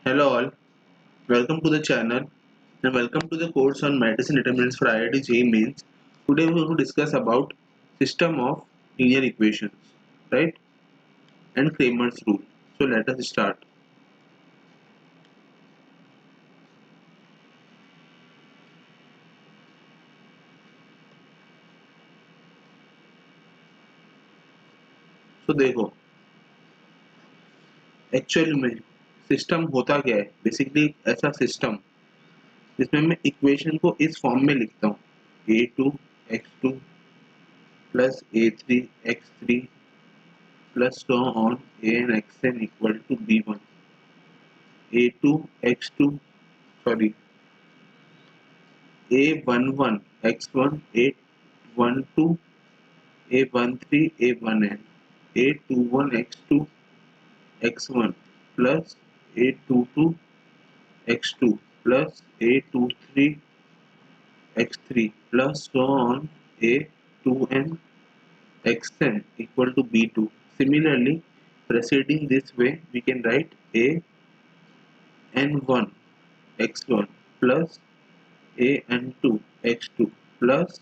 Hello all, welcome to the channel and welcome to the course on medicine determinants for IIT JEE Mains. Today we are going to discuss about system of linear equations, right? And Cramer's rule. So let us start. So देखो, actual में system होता क्या है? Basically ऐसा system जिसमें मैं equation को इस फॉर्म में लिखता हूँ a2 x2 plus a3 x3 plus so on an xn equal to b1 a2 x2 sorry a11 x1 a12 a13 a1n a21 x2 x1 plus a22 x2 plus a23 x3 plus so on a2n xn equal to b2. Similarly, proceeding this way, we can write a n1 x1 plus a n2 x2 plus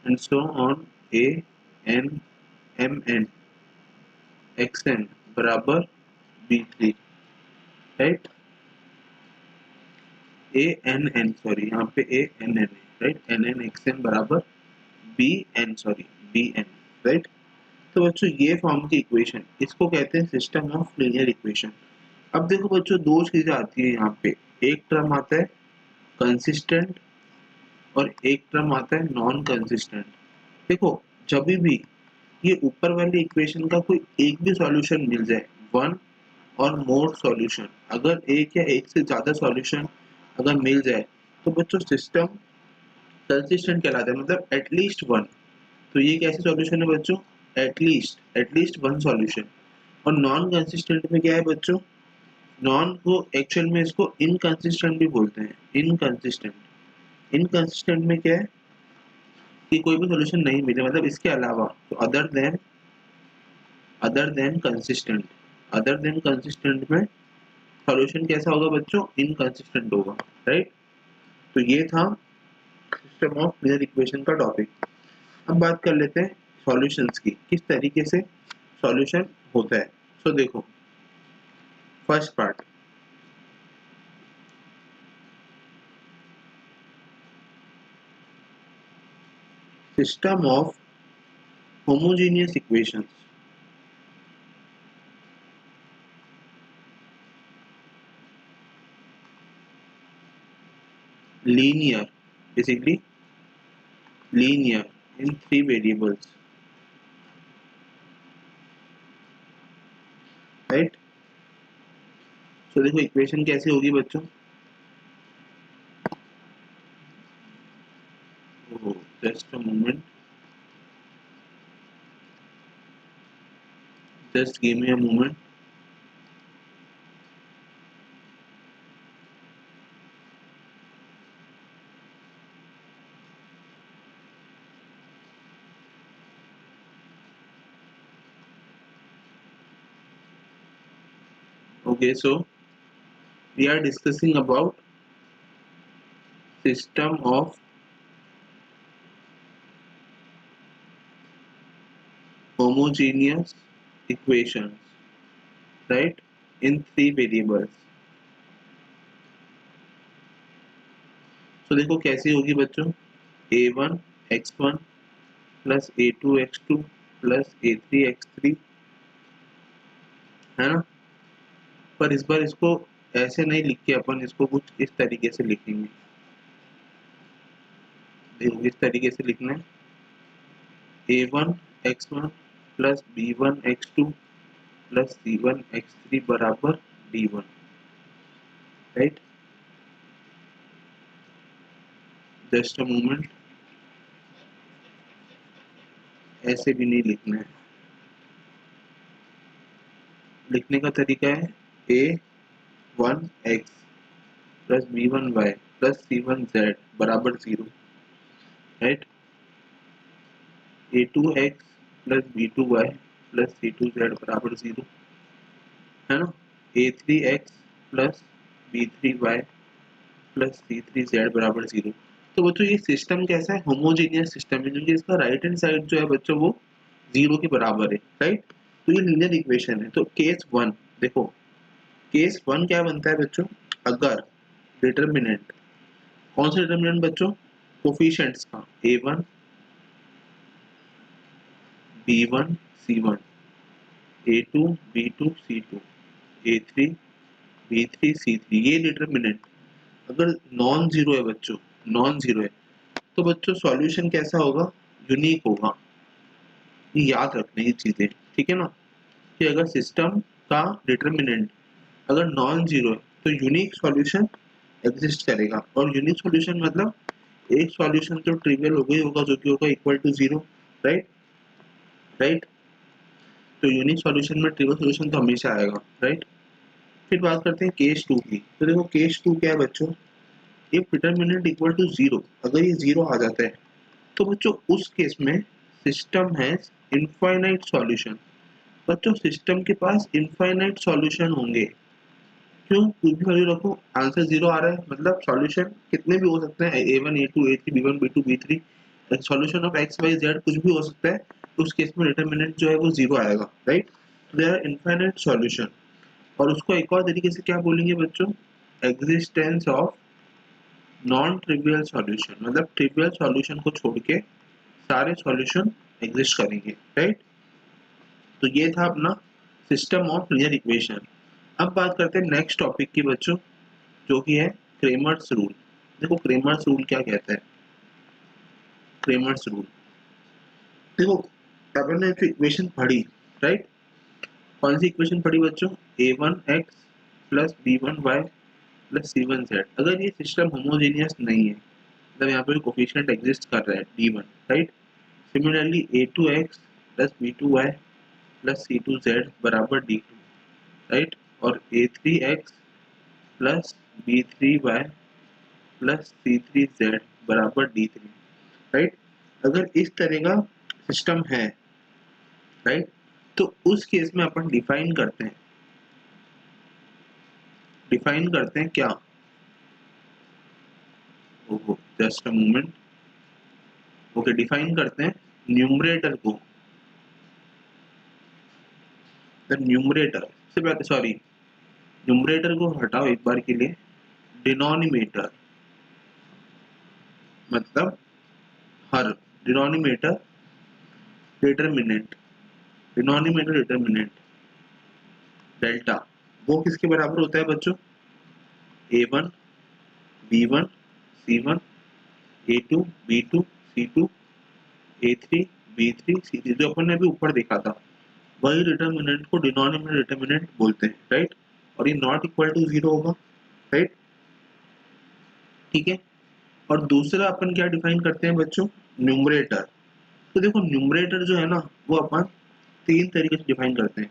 and so on a n mn xn बराबर b3, right? a n n sorry यहाँ पे a n n है, right? n n xn बराबर b n sorry b n, right? तो बच्चों ये form की equation इसको कहते हैं सिस्टम ऑफ लीनियर इक्वेशन. अब देखो बच्चों, दो चीजें आती है यहाँ पे. एक टर्म आता है कंसिस्टेंट और एक टर्म आता है नॉन कंसिस्टेंट. देखो, जब भी ये ऊपर वाली इक्वेशन का कोई एक भी सॉल्यूशन मिल जाए, वन और मोर सॉल्यूशन, अगर एक या एक से ज्यादा सॉल्यूशन अगर मिल जाए तो बच्चों सिस्टम कंसिस्टेंट कहलाता है, मतलब एटलीस्ट वन. तो ये कैसे सॉल्यूशन है बच्चों? At least one solution. और नॉन कंसिस्टेंट में क्या है बच्चों? नॉन को एक्चुअल में इसको इनकंसिस्टेंट भी बोलते हैं. इनकंसिस्टेंट में क्या है कि कोई भी सॉल्यूशन नहीं मिले, मतलब इसके अलावा. तो अदर देन कंसिस्टेंट में सॉल्यूशन कैसा होगा बच्चों? इनकंसिस्टेंट होगा, राइट? तो ये था सिस्टम ऑफ लीनियर इक्वेशन का टॉपिक. अब बात कर लेते हैं सॉल्यूशंस की, किस तरीके से सॉल्यूशन होता है. सो देखो, first part, system of homogeneous equations. linear basically linear in three variables, right? So देखो इक्वेशन कैसे होगी बच्चों? Just a moment, just give me a moment. Okay, so we are discussing about system of homogeneous equations, right? In three variables. So देखो कैसी होगी बच्चों? a1 x1 plus a2 x2 plus a3 x3, है ना? पर इस बार इसको ऐसे नहीं लिख के अपन इसको कुछ इस तरीके से लिखेंगे. देखो इस तरीके से लिखना है, a1 x1 plus b1 x2 plus c1 x3 बराबर d1, right? Just a moment, ऐसे भी नहीं लिखना है. लिखने का तरीका है a1 x plus b1 y plus c1 z बराबर 0, right? a2 x plus b2 y plus c2 z बराबर 0, है ना? a3 x plus b3y plus c3z बराबर 0। तो बच्चों ये सिस्टम कैसा है, होमोजेनियस सिस्टम है, क्योंकि इसका राइट हैंड साइड जो है बच्चों वो 0 के बराबर है, राइट। तो ये लीनियर इक्वेशन है। तो केस 1 देखो, केस 1 क्या बनता है बच्चों, अगर डिटरमिनेंट, कौन सा डिटरमिनेंट बच्चों, कोफिशिएंट्स का a1 b1 c1 a2 b2 c2 a3 b3 c3, ये डिटरमिनेंट अगर नॉन जीरो है बच्चों, नॉन जीरो है, तो बच्चों सॉल्यूशन कैसा होगा, यूनिक होगा। ये याद रखने की चीजें, ठीक है ना, कि अगर सिस्टम का डिटरमिनेंट अगर नॉन जीरो है तो यूनिक सॉल्यूशन एग्जिस्ट करेगा। और यूनिक सॉल्यूशन मतलब एक सॉल्यूशन तो ट्रिवियल हो गई होगा जो कि होगा equal to zero, right, right. तो यूनिक सॉल्यूशन में ट्रिवियल सॉल्यूशन तो हमेशा आएगा, राइट। फिर बात करते हैं केस 2 की। तो देखो केस 2 क्या है बच्चों, if determinant equal to zero, अगर ये जीरो आ जाता है तो बच्चों उस केस में सिस्टम हैज इनफाइनाइट सॉल्यूशन। बच्चों सिस्टम के पास इनफाइनाइट सॉल्यूशन होंगे। क्यों, कुछ भी वैल्यू रखो आंसर जीरो आ रहा है, मतलब सॉल्यूशन कितने भी हो सकते हैं, a1 a2 a3 b1 b2 b3, solution of x y z कुछ भी हो सकता है। तो उस केस में डिटरमिनेंट जो है वो जीरो आएगा, राइट। तो देयर आर इनफाइनाइट सॉल्यूशन। और उसको एक और तरीके से क्या बोलेंगे बच्चों, existence of non trivial solution, मतलब ट्रिवियल सॉल्यूशन को छोड़ के सारे सॉल्यूशन एग्जिस्ट करेंगे, राइट। तो ये था अपना सिस्टम ऑफ लीनियर इक्वेशन। अब बात करते हैं नेक्स्ट टॉपिक की बच्चों, जो कि है क्रेमर्स रूल। देखो क्रेमर्स रूल क्या कहता है, क्रेमर्स रूल देखो, अपन ने इक्वेशन पढ़ी, राइट। कौन सी इक्वेशन पढ़ी बच्चों, a1x plus b1y plus c1z। अगर ये सिस्टम होमोजेनियस नहीं है, मतलब यहाँ पे कोफिशिएंट एग्जिस्ट कर रहा है d1, right. Similarly a2x plus b2y plus c2z बराबर d2, राइट। और a3x plus b3y plus c3z बराबर d3, राइट। अगर इस तरह का सिस्टम है, राइट, तो उस केस में अपन डिफाइन करते हैं क्या, ओहो just a moment, okay, define करते हैं न्यूमरेटर को, द न्यूमरेटर से पहले, सॉरी, न्यूमरेटर को हटाओ एक बार के लिए, डिनोमिनेटर मतलब हर, denominator determinant, denominator determinant delta, वो किसके बराबर होता है बच्चों, a1 b1 c1 a2 b2 c2 a3 b3 c3, जो अपन ने अभी ऊपर देखा था, वही डिटरमिनेंट को डिनोमिनेटर डिटरमिनेंट बोलते हैं, राइट। और ये नॉट इक्वल टू जीरो होगा, राइट, ठीक है। और दूसरा अपन क्या डिफाइन करते हैं बच्चों, न्यूमरेटर। तो देखो न्यूमरेटर जो है ना, वो अपन तीन तरीके से डिफाइन करते हैं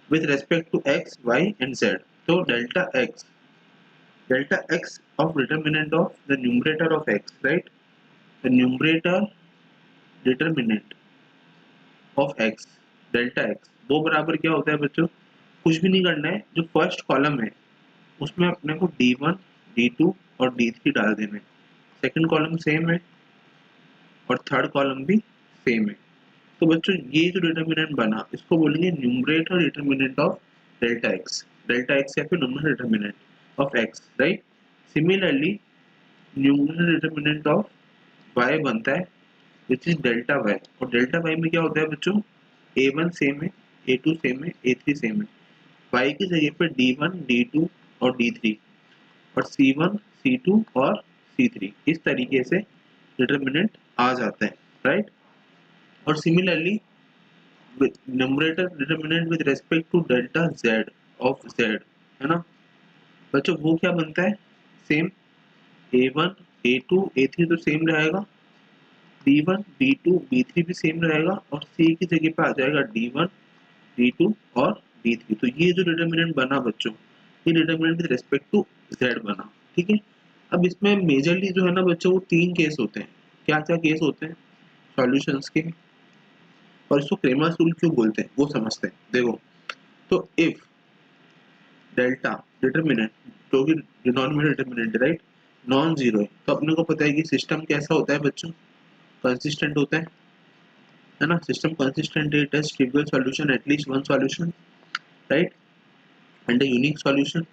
with respect to x y and z। तो delta x of determinant of the numerator of x, right, the numerator determinant of x, delta x, वो बराबर क्या होता है बच्चों, कुछ भी नहीं करना है, जो फर्स्ट कॉलम है उसमें अपने को d1 d2 और d3 डाल देना है, सेकंड कॉलम सेम है और थर्ड कॉलम भी सेम है। तो बच्चों ये जो डिटरमिनेंट बना, इसको बोलेंगे numerator determinant of delta x या फिर numerator determinant of x, right. Similarly numerator determinant of y बनता है विच इज डेल्टा y, और डेल्टा y में क्या होता है बच्चों, a1 सेम है, a2 सेम है, a3 सेम है, y की जगह पे d1 d2 और d3 और c1 c2 और c3, इस तरीके से डिटरमिनेंट आ जाता है, राइट। और similarly numerator determinant with respect to delta z of z, है ना बच्चों, वो क्या बनता है, सेम a1 a2 a3 तो सेम रहेगा, b1 b2 b3 भी सेम रहेगा, और c की जगह पे आ जाएगा d1 d2 और d3। तो ये जो डिटरमिनेंट बना बच्चों, ये determinant with respect to z बना, ठीक है। अब इसमें मेजरली जो है ना बच्चों, वो तीन केस होते हैं। क्या क्या केस होते हैं सॉल्यूशंस के, और इसको क्रेमर्स रूल क्यों बोलते हैं वो समझते हैं। देखो, तो इफ डेल्टा डिटरमिनेंट जो कि denominator determinant right non zero है। तो अपने को पता है कि सिस्टम कैसा होता है बच्चों, कंसिस्टेंट होता है ना। System consistent, it has trivial solution, at least one solution right, and unique solution,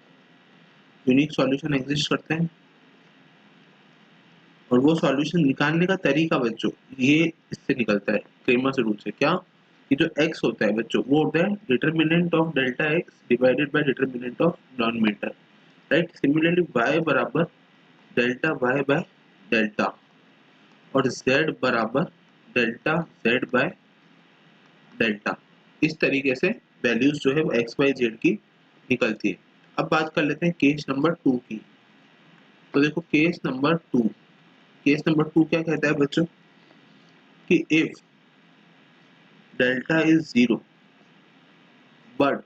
unique solution exist करते हैं। और वो सॉल्यूशन निकालने का तरीका बच्चों ये इससे निकलता है, क्रेमर्स रूल से। क्या कि जो x होता है बच्चों वो होता है determinant of delta x divided by determinant of denominator right. Similarly y बराबर डेल्टा y बाय डेल्टा और z बराबर डेल्टा z बाय डेल्टा। इस तरीके से वैल्यूज जो है वो एक्स वाई जेड की निकलती है। अब बात कर लेते हैं केस नंबर 2 की। तो देखो केस नंबर 2, केस नंबर 2 क्या कहता है बच्चों कि if delta is zero but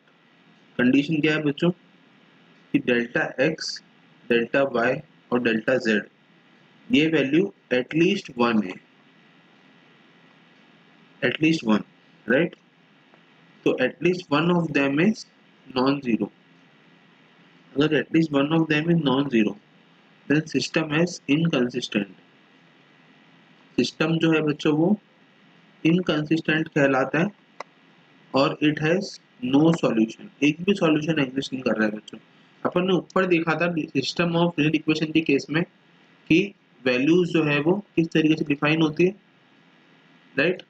condition क्या है बच्चों कि डेल्टा एक्स, डेल्टा वाई और डेल्टा जेड ये वैल्यू एटलीस्ट वन है, एटलीस्ट वन राइट। तो at least one of them is non zero. अगर at least one of them is non zero then system is inconsistent. System जो है बच्चों वो inconsistent कहलाता है और इट हैज नो सॉल्यूशन, एक भी सॉल्यूशन एग्जिस्ट नहीं कर रहा है बच्चों। अपन ने ऊपर देखा था सिस्टम ऑफ लीनियर इक्वेशन के केस में कि वैल्यूज जो है वो किस तरीके से डिफाइन होती है राइट,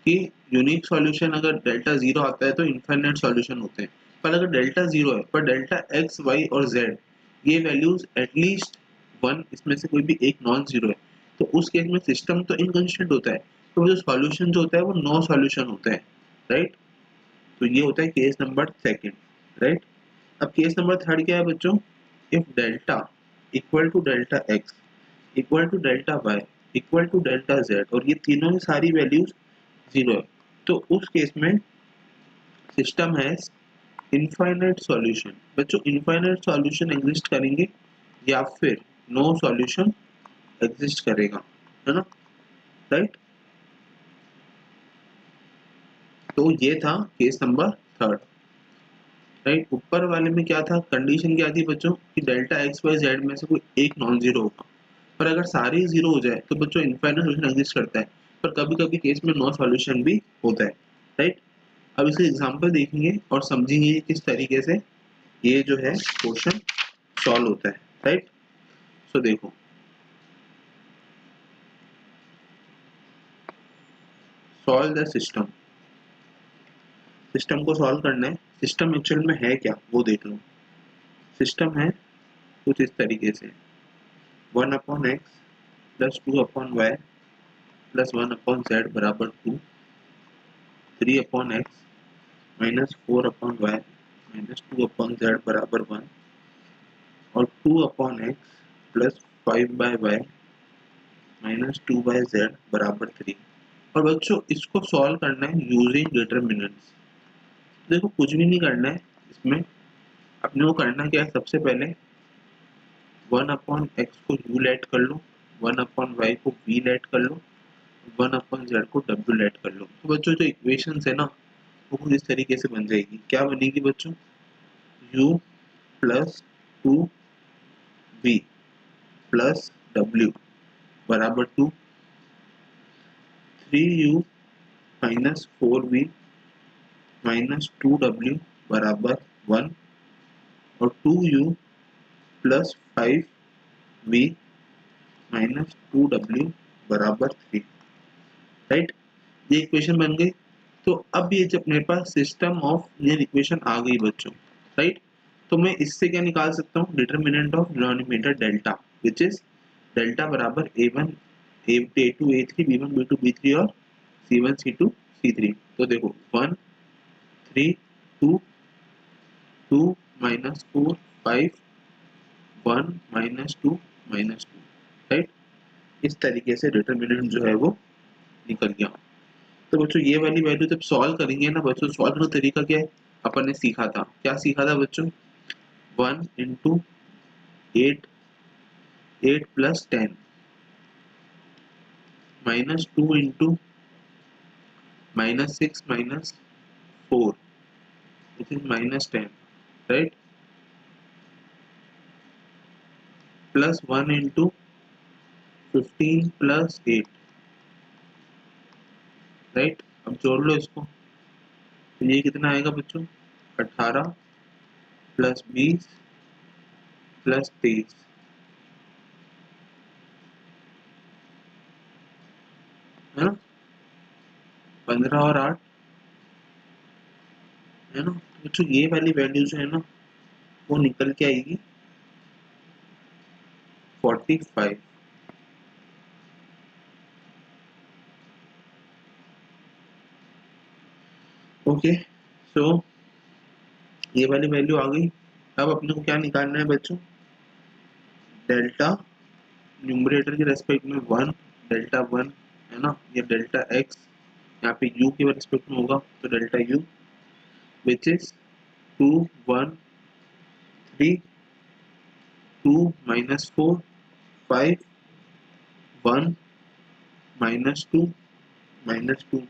कि यूनिक सॉल्यूशन अगर डेल्टा जीरो आता है तो इनफाइनाइट सॉल्यूशन होते हैं। पर अगर डेल्टा जीरो है पर डेल्टा एक्स वाई और जेड ये वैल्यूज एटलीस्ट वन इसमें से कोई भी एक नॉन जीरो है तो उस केस में सिस्टम तो इनकंसिस्टेंट होता है, तो जो सॉल्यूशन जो होता है वो नो सॉल्यूशन होता है राइट। तो ये होता है केस नंबर सेकंड राइट। अब केस नंबर थर्ड क्या है बच्चों, if delta equal to delta X equal to delta Y equal to delta Z और ये तीनों ही सारी वैल्यूज जीरो है तो उस केस में सिस्टम हैज इनफाइनाइट सॉल्यूशन। बच्चों इनफाइनाइट सॉल्यूशन एग्जिस्ट करेंगे या फिर नो सॉल्यूशन एग्जिस्ट करेगा, है ना राइट। तो ये था केस नंबर थर्ड राइट। ऊपर वाले में क्या था, कंडीशन क्या थी बच्चों कि डेल्टा एक्स वाई जेड में से कोई एक नॉन जीरो होगा। पर अगर सारे जीरो हो जाए तो बच्चों इनफाइनाइट सॉल्यूशन एग्जिस्ट करता है, पर कभी कभी केस में नो सॉल्यूशन भी होता है राइट। अब इसके एग्जांपल देखेंगे और समझेंगे किस तरीके से ये जो है क्वेश्चन सॉल्व होता है राइट। सो देखो सॉल्व द सिस्टम, सिस्टम को सॉल्व करना है। सिस्टम एक्चुअल में है क्या वो देख लो। सिस्टम है कुछ इस तरीके से 1/x plus 2/y plus 1/z बराबर 2, 3/x minus 4/y minus 2/z बराबर 1 और 2/x plus 5/y minus 2/z बराबर 3। और बच्चों इसको सॉल्व करना है यूजिंग डिटरमिनेंट्स। देखो कुछ भी नहीं करना है इसमें, अपने को करना क्या है सबसे पहले 1/x को u लेट कर लो, 1/y को v लेट कर लो, 1/z को w लेट कर लो। तो बच्चों जो इक्वेशंस है ना वो कुछ इस तरीके से बन जाएगी। क्या बनेगी बच्चों, u plus 2v plus w बराबर 2, 3u minus 4v minus 2w बराबर 1 और 2u plus 5v minus 2w बराबर 3 राइट। ये इक्वेशन बन गई। तो अब ये जब मेरे पास सिस्टम ऑफ लीनियर इक्वेशन आ गई बच्चों राइट, तो मैं इससे क्या निकाल सकता हूँ, determinant of denominator delta which is delta बराबर a1 a2 a3 b1 b2 b3 और c1 c2 c3। तो देखो 1 3 2 2 माइनस 4 5 1 माइनस 2 माइनस 2 राइट। इस तरीके से डिटरमिनेंट जो है वो निकल गया। तो बच्चों ये वाली वैल्यू जब सॉल्व करेंगे ना बच्चों, सॉल्व करने का तरीका क्या है, अपन ने सीखा था, क्या सीखा था बच्चों, 1 into 8 8 plus 10 minus 2 into minus 6 minus 4 which is minus 10 right. Plus 1 into 15 plus 8, right. अब जोड़ लो इसको, तो ये कितना आएगा बच्चों, 18 प्लस 20 प्लस 23, है ना, 15 और 8, है ना। तो बच्चों ये वाली वैल्यू जो है ना वो निकल के आएगी 45। ओके, सो ये वाली वैल्यू आ गई। अब अपने को क्या निकालना है बच्चों, डेल्टा न्यूमरेटर के रेस्पेक्ट में 1, डेल्टा 1, है ना, या डेल्टा एक्स यहाँ पे u के रेस्पेक्ट में होगा, तो delta u which is 2 1 3 2 minus 4 5 1 minus 2 minus 2।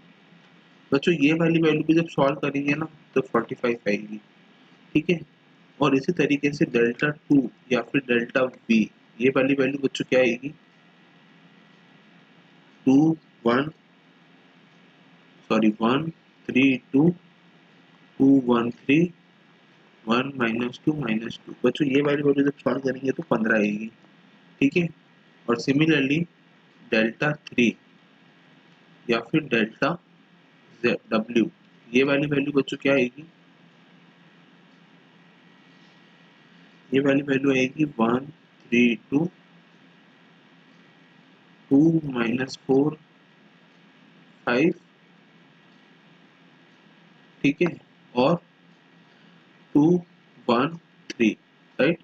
बच्चों ये वाली वैल्यू भी जब सॉल्व करेंगे ना तो 45 आएगी, ठीक है। और इसी तरीके से डेल्टा 2 या फिर डेल्टा v, ये वाली वैल्यू बच्चों क्या आएगी, 2 1 सॉरी 1 3 2 2 1 3 1 माइनस 2 माइनस 2। बच्चों ये वाली वैल्यू जब सॉल्व करेंगे तो 15 आएगी, ठीक है। और सिमिलरली डेल्टा 3 या फिर डेल्टा w, ये वाली वैल्यू बच्चों क्या आएगी, ये वाली वैल्यू आएगी 1 3 2 2 माइनस 4 5, ठीक है, और 2 1 3, राइट।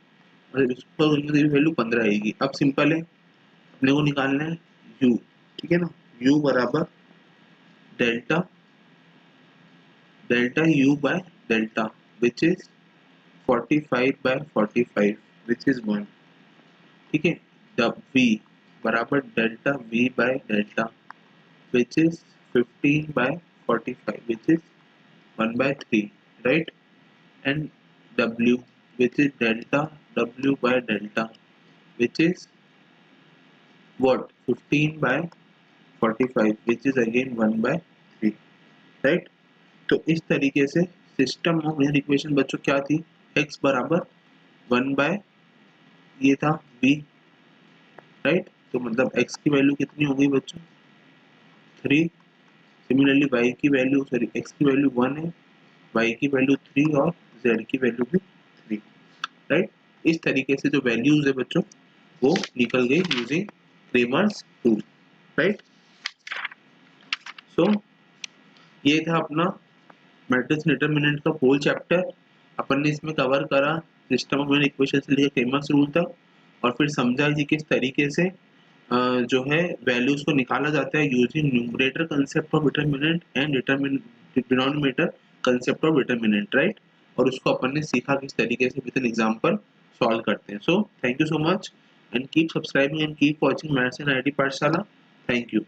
और इसको वैल्यू 15 आएगी। अब सिंपल है, अपने को निकालना है u, ठीक है ना, u बराबर delta delta u by delta which is 45 by 45 which is 1, ठीक है। v बराबर delta v by delta which is 15 by 45 which is 1 by 3, right. And w which is delta w by delta which is what 15 by 45 which is again 1 by 3, right। तो इस तरीके से system of linear equation बच्चों क्या थी, x बराबर 1 bye ये था v, राइट। तो मतलब x की वैल्यू कितनी हो गई बच्चों 3, सिमिलरली y की वैल्यू सॉरी x की वैल्यू 1 है, y की वैल्यू 3 और z की वैल्यू भी 3, राइट। इस तरीके से जो वैल्यूज है बच्चों वो निकल गई यूजिंग क्रेमर्स टूल, राइट। सो ये था अपना मैट्रिक्स डिटरमिनेंट का होल चैप्टर। अपन ने इसमें कवर करा सिस्टम ऑफ लीनियर इक्वेशन से लेकर क्रेमर्स रूल तक, और फिर समझा कि किस तरीके से जो है वैल्यूज को निकाला जाता है using numerator concept of determinant and denominator concept of determinant, right. और उसको अपन ने सीखा किस तरीके से विद एन एग्जांपल सॉल्व करते हैं। So thank you so much and keep subscribing and keep watching maths and IT Pathshala. Thank you.